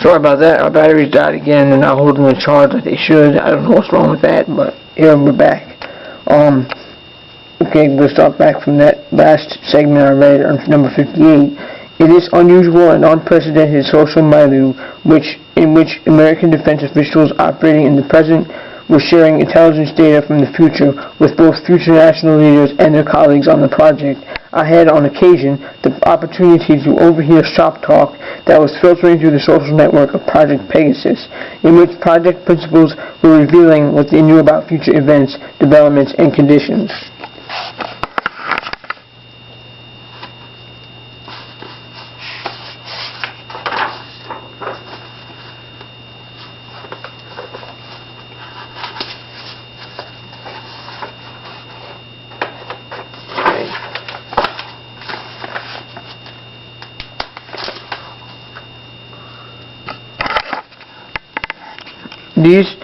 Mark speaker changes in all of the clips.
Speaker 1: Sorry about that, our batteries died again and not holding the charge like they should. I don't know what's wrong with that, but here we're back. Okay, we'll start back from that last segment I read on number 58. It is unusual and unprecedented social milieu in which American defense officials operating in the present were sharing intelligence data from the future with both future national leaders and their colleagues on the project. I had, on occasion, the opportunity to overhear shop talk that was filtering through the social network of Project Pegasus, in which project principals were revealing what they knew about future events, developments, and conditions. These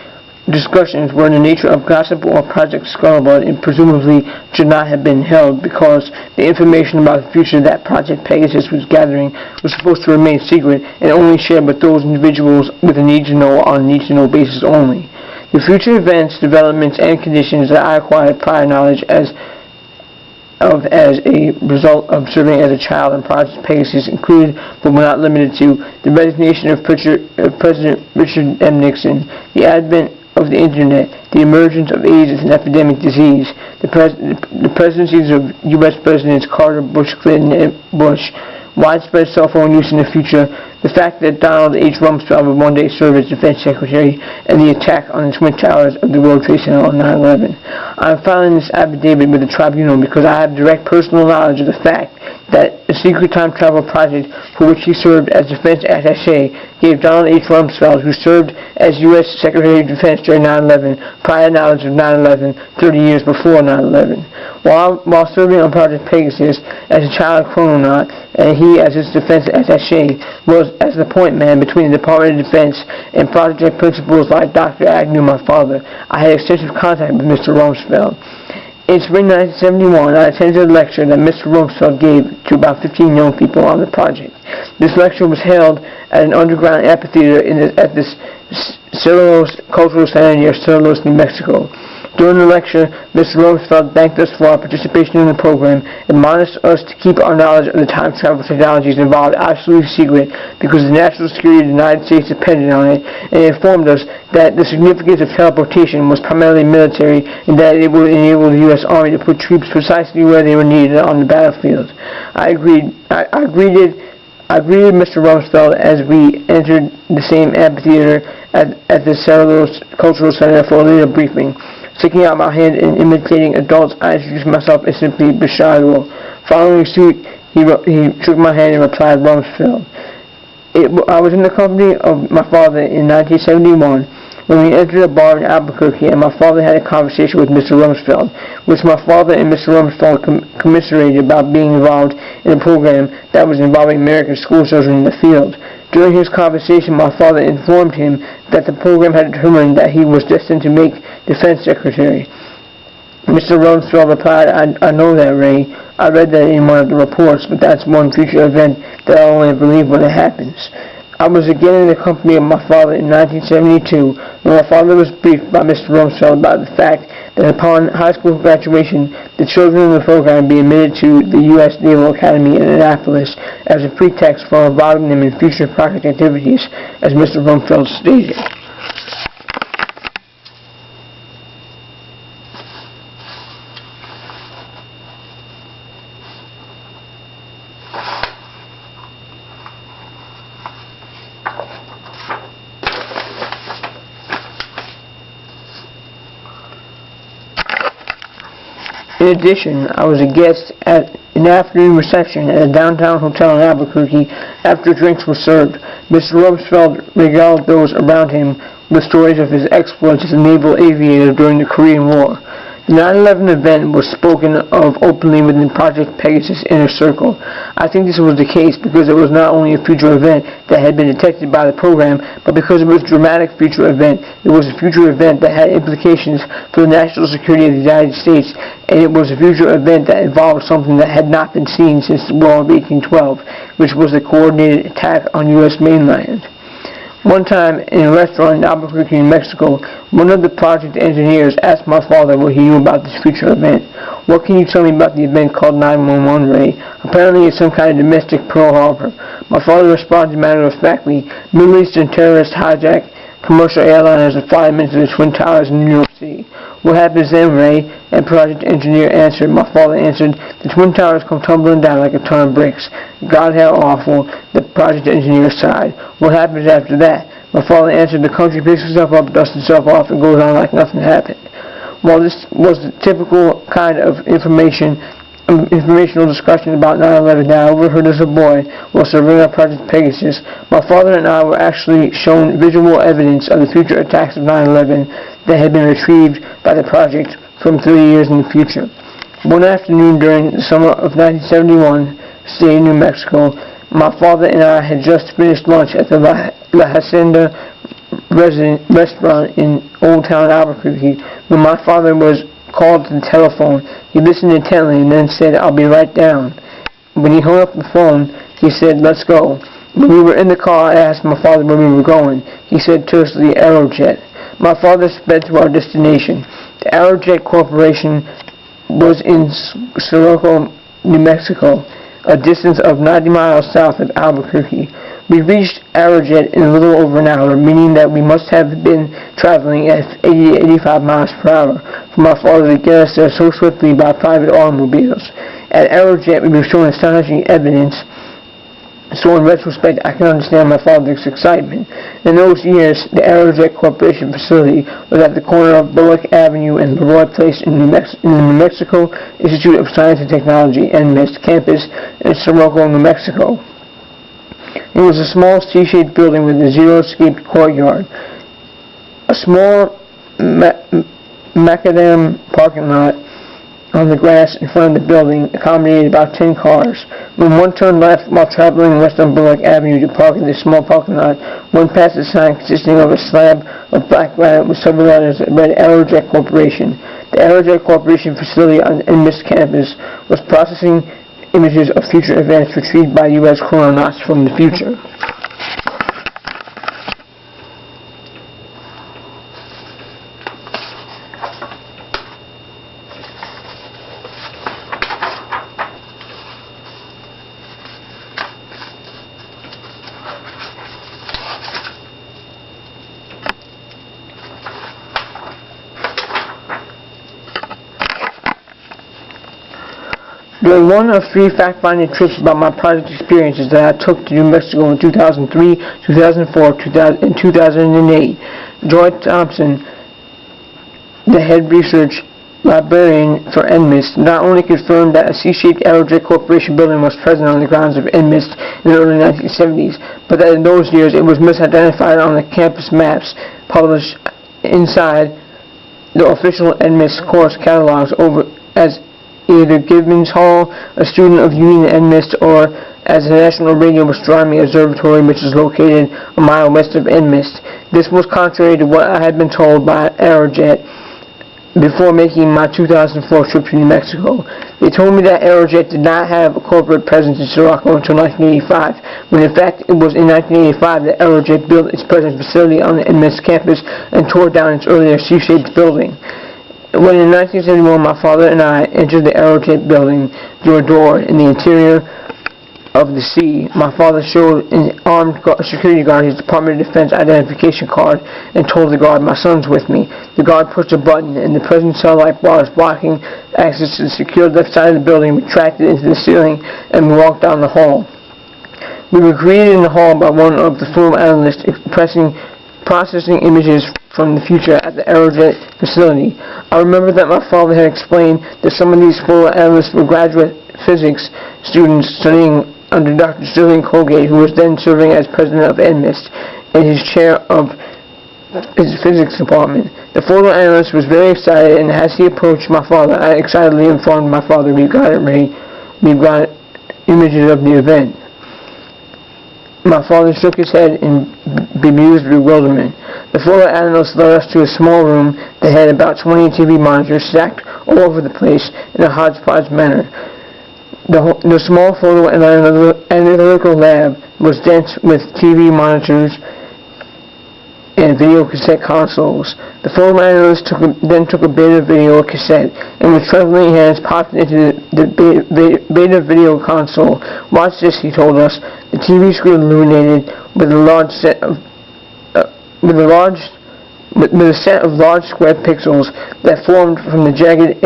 Speaker 1: discussions were in the nature of gossip or Project Scuttlebutt and presumably should not have been held because the information about the future that Project Pegasus was gathering was supposed to remain secret and only shared with those individuals with a need-to-know on a need-to-know basis only. The future events, developments, and conditions that I acquired prior knowledge as a result of serving as a child in Project Pegasus included, but were not limited to, the resignation of President Richard M. Nixon, the advent of the Internet, the emergence of AIDS as an epidemic disease, the presidencies of U.S. Presidents Carter, Bush, Clinton, and Bush, widespread cell phone use in the future, the fact that Donald H. Rumsfeld would one day serve as Defense Secretary, and the attack on the Twin Towers of the World Trade Center on 9/11. I am filing this affidavit with the tribunal because I have direct personal knowledge of the fact that the secret time travel project for which he served as Defense Attaché gave Donald H. Rumsfeld, who served as U.S. Secretary of Defense during 9/11, prior knowledge of 9/11 30 years before 9/11. While serving on Project Pegasus as a child chrononaut, and he as its Defense Attaché was as the point man between the Department of Defense and project principals like Dr. Agnew, my father, I had extensive contact with Mr. Rumsfeld. In spring 1971, I attended a lecture that Mr. Rumsfeld gave to about 15 young people on the project. This lecture was held at an underground amphitheater at the Cerrillos Cultural Center near Cerrillos, New Mexico. During the lecture, Mr. Rumsfeld thanked us for our participation in the program, admonished us to keep our knowledge of the time travel technologies involved absolutely secret because the national security of the United States depended on it, and informed us that the significance of teleportation was primarily military and that it would enable the U.S. Army to put troops precisely where they were needed on the battlefield. I greeted Mr. Rumsfeld as we entered the same amphitheater at the Cerrillos Cultural Center for a little briefing. Sticking out my hand and imitating adults, I introduced myself as simply Basiago. Following suit, he shook my hand and replied, Rumsfeld. I was in the company of my father in 1971 when we entered a bar in Albuquerque, and my father had a conversation with Mr. Rumsfeld, which my father and Mr. Rumsfeld commiserated about being involved in a program that was involving American school children in the field. During his conversation, my father informed him that the program had determined that he was destined to make Defense Secretary. Mr. Rumsfeld replied, I know that, Ray. I read that in one of the reports, but that's one future event that I only believe when it happens. I was again in the company of my father in 1972 when my father was briefed by Mr. Rumsfeld about the fact that upon high school graduation, the children in the program be admitted to the U.S. Naval Academy in Annapolis as a pretext for involving them in future project activities, as Mr. Rumsfeld stated. In addition, I was a guest at an afternoon reception at a downtown hotel in Albuquerque after drinks were served. Mr. Rumsfeld regaled those around him with stories of his exploits as a naval aviator during the Korean War. The 9/11 event was spoken of openly within Project Pegasus inner circle. I think this was the case because it was not only a future event that had been detected by the program, but because it was a dramatic future event. It was a future event that had implications for the national security of the United States, and it was a future event that involved something that had not been seen since the War of 1812, which was the coordinated attack on U.S. mainland. One time, in a restaurant in Albuquerque, New Mexico, one of the project engineers asked my father what he knew about this future event. "What can you tell me about the event called 911, Ray? Apparently it's some kind of domestic Pearl Harbor." My father responded matter-of-factly, "Middle Eastern terrorists hijack commercial airliners and fly them into the Twin Towers in New York City." "What happens then, Ray?" And project engineer answered. My father answered, "The Twin Towers come tumbling down like a ton of bricks." "God, how awful," the project engineer sighed. "What happens after that?" My father answered, "The country picks itself up, dusts itself off, and goes on like nothing happened." While this was the typical kind of informational discussion about 9/11 that I overheard as a boy while serving on Project Pegasus, my father and I were actually shown visual evidence of the future attacks of 9/11 that had been retrieved by the project from 30 years in the future. One afternoon during the summer of 1971, staying in New Mexico, my father and I had just finished lunch at the La Hacienda restaurant in Old Town Albuquerque when my father was called to the telephone. He listened intently and then said, "I'll be right down." When he hung up the phone, he said, "Let's go." When we were in the car, I asked my father where we were going. He said tersely, "Aerojet." My father sped to our destination. The Aerojet Corporation was in Sirocco, New Mexico, a distance of 90 miles south of Albuquerque. We reached Aerojet in a little over an hour, meaning that we must have been traveling at 80 to 85 miles per hour for my father to get us there so swiftly by private automobiles. At Aerojet, we were shown astonishing evidence, so in retrospect, I can understand my father's excitement. In those years, the Aerojet Corporation facility was at the corner of Bullock Avenue and Leroy Place in the New Mexico Institute of Science and Technology, NMIST campus in Sirocco, New Mexico. It was a small C-shaped building with a zero-escaped courtyard. A small macadam parking lot on the grass in front of the building accommodated about 10 cars. When one turned left while traveling west on Bullock Avenue to park in this small parking lot, one passed a sign consisting of a slab of black granite with several letters that read Aerojet Corporation. The Aerojet Corporation facility on the NMIST campus was processing images of future events retrieved by U.S. chrononauts from the future. During one of 3 fact-finding trips about my project experiences that I took to New Mexico in 2003, 2004, and 2008, Joy Thompson, the head research librarian for NMIST, not only confirmed that a C-shaped Aerojet Corporation building was present on the grounds of NMIST in the early 1970s, but that in those years it was misidentified on the campus maps published inside the official NMIST course catalogs over as either Gibbons Hall, a student of Union NMIST, or as the National Radio Astronomy Observatory, which is located a mile west of NMIST. This was contrary to what I had been told by Aerojet before making my 2004 trip to New Mexico. They told me that Aerojet did not have a corporate presence in Sirocco until 1985, when in fact it was in 1985 that Aerojet built its present facility on the NMIST campus and tore down its earlier C-shaped building. When in 1971 my father and I entered the Aerojet building through a door in the interior of the sea, my father showed an armed security guard his Department of Defense identification card and told the guard, "My son's with me." The guard pushed a button and the present satellite bars blocking access to the secured left side of the building retracted into the ceiling and we walked down the hall. We were greeted in the hall by one of the film analysts processing images from the future at the Aerojet facility. I remember that my father had explained that some of these photo analysts were graduate physics students studying under Dr. Sterling Colgate, who was then serving as president of NMIST, in his chair of physics department. The photo analyst was very excited, and as he approached my father, I excitedly informed my father we've got images of the event. My father shook his head in bemused bewilderment. The photo analyst led us to a small room that had about 20 TV monitors stacked all over the place in a hodgepodge manner. The small photo and analytical lab was dense with TV monitors and video cassette consoles. The photo analyst then took a beta video cassette and with trembling hands popped it into the beta video console. Watch this, he told us. The TV screen illuminated with a set of large square pixels that formed from the jagged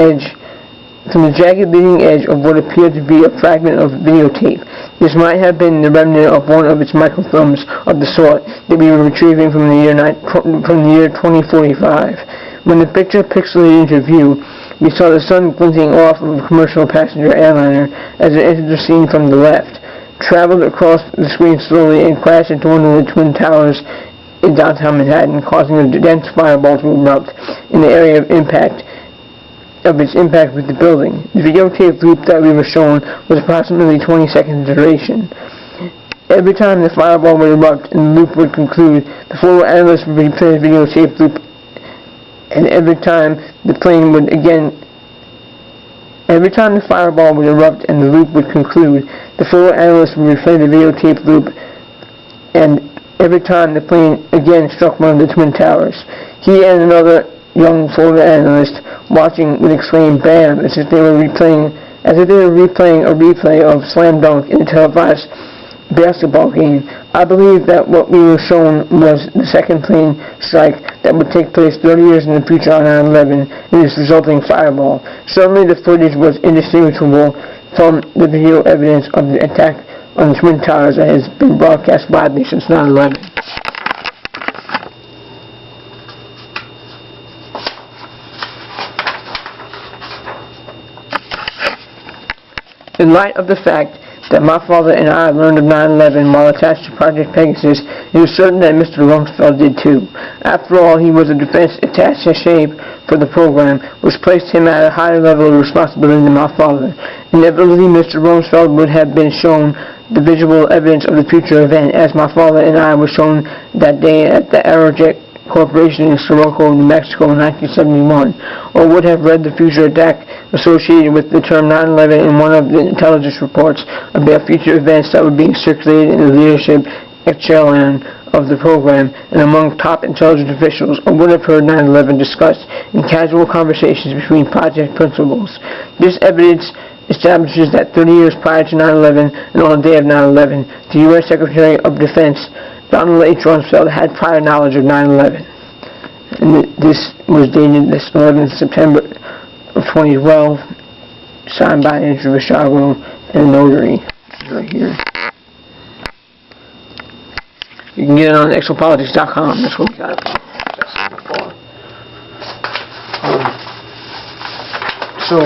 Speaker 1: leading edge of what appeared to be a fragment of videotape. This might have been the remnant of one of its microfilms of the sort that we were retrieving from the year 2045. When the picture pixelated into view, we saw the sun glinting off of a commercial passenger airliner as it entered the scene from the left, traveled across the screen slowly, and crashed into one of the Twin Towers in downtown Manhattan, causing a dense fireball to erupt in the area of its impact with the building. The videotape loop that we were shown was approximately 20 seconds in duration. Every time the fireball would erupt and the loop would conclude, the photo analyst would replay the videotape loop, and every time the fireball would erupt and the loop would conclude, the photo analyst would replay the videotape loop, and every time the plane again struck one of the Twin Towers. He and another young photo analyst watching would exclaim "Bam!" as if they were replaying a replay of Slam Dunk in a televised basketball game. I believe that what we were shown was the second plane strike that would take place 30 years in the future on 9/11 and its resulting fireball. Certainly the footage was indistinguishable from the video evidence of the attack on the Twin Towers that has been broadcast widely since 9/11. In light of the fact that my father and I learned of 9/11 while attached to Project Pegasus, it is certain that Mr. Rumsfeld did too. After all, he was a defense attaché for the program, which placed him at a higher level of responsibility than my father. Inevitably, Mr. Rumsfeld would have been shown the visual evidence of the future event, as my father and I were shown that day at the Aerojet Corporation in Sirocco, New Mexico in 1971, or would have read the future attack associated with the term 9/11 in one of the intelligence reports about future events that were being circulated in the leadership echelon of the program and among top intelligence officials, or would have heard 9/11 discussed in casual conversations between project principals. This evidence establishes that 30 years prior to 9/11 and on the day of 9/11, the U.S. Secretary of Defense Donald H. Rumsfeld had prior knowledge of 9/11. And this was dated this 11th September of 2012, signed by Basiago and a notary. Right here. You can get it on exopolitics.com. That's what we got it for. So,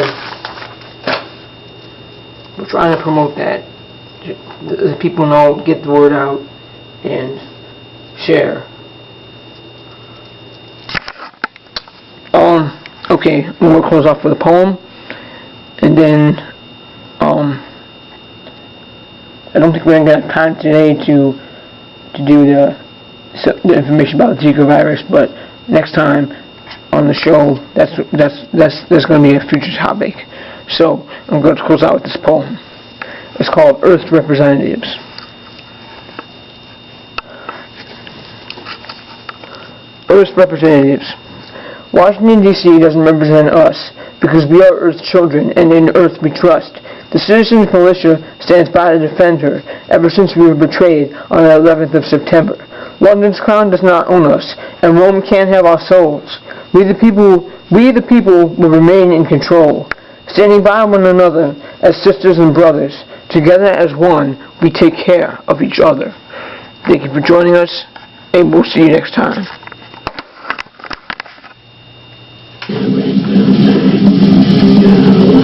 Speaker 1: we're trying to promote that. The people know, get the word out, and share. Okay, I'm going to close off with a poem, and then I don't think we're going to have time today to do the information about the Zika virus, but next time on the show, that's going to be a future topic. So I'm going to close out with this poem. It's called Earth's Representatives. Earth's Representatives. Washington, D.C. doesn't represent us because we are Earth's children, and in Earth we trust. The Citizens Militia stands by to defend her ever since we were betrayed on the 11th of September. London's crown does not own us, and Rome can't have our souls. We the people will remain in control, standing by one another as sisters and brothers. Together as one, we take care of each other. Thank you for joining us, and we'll see you next time.
Speaker 2: Yeah.